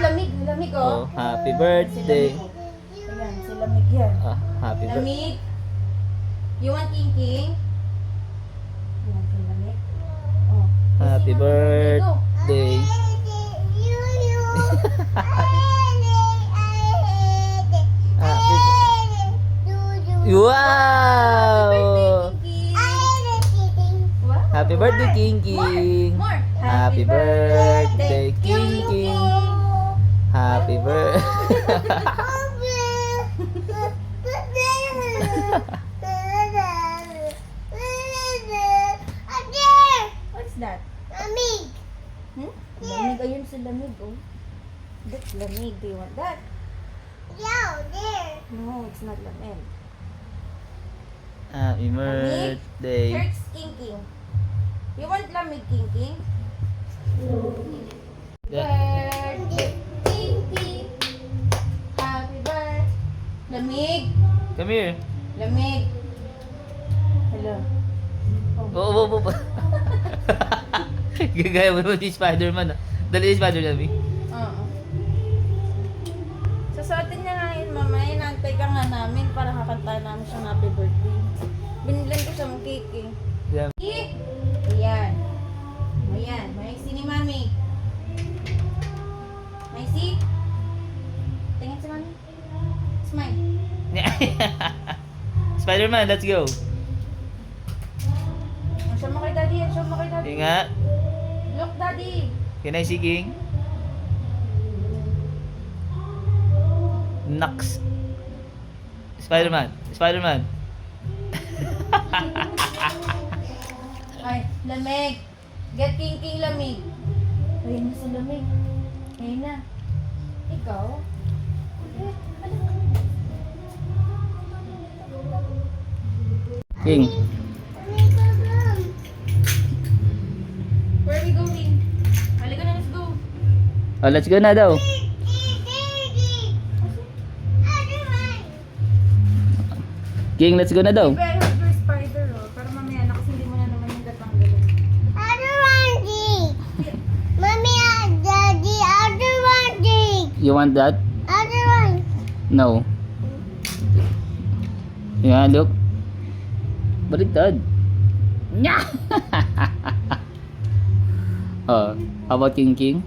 lamig. Lamig, Oh, oh. happy birthday. Ayan, si lamig yan. Ah, happy birthday. Lamig. You want king-king? You want king lamig? Oh. Happy Sing happy go. birthday. Happy Wow! Happy birthday, King King. More. Happy birthday, King King. Happy birthday. What's that? Hmm? Lamig. Ayun sa lamig, oh. That's lamig. Do you want that? No, it's not lamig. Happy birthday. Here's King King. You want lamig, King King? Birthday, King King. Happy birthday. Lamig. Come here. Lamig. Hello. Oo, oo, oo. Gagaya mo naman si Spider-Man. Dali si Spider-Man. Oo. Susuotin niya nga yun, mama. Inaantay ka nga namin para kakanta namin siyang happy birthday. Binilan ko siyang cake, eh. Yeah. Cake! Ayan. Ayan. May si ni mami. May si? Tingin si mami. Smile. Spider-Man, let's go. Show mo kay daddy yan. Show mo kay daddy. Ingat. Look, daddy. Can I see King? Nux. Spider-Man. Spider-Man. Ay, lamig. Get King King lamig. Ayun na sa lamig. Ayun na. Ikaw? Eh, ano? King. Where are we going? Halika na, let's go. Oh, let's go na daw. King, let's go na daw. Maybe I have your spider, oh. Pero mamaya na kasi hindi mo na naman yung tatanggalin. You want that? No. Yeah, look. Baliktad. Nya! Oh, how about King King?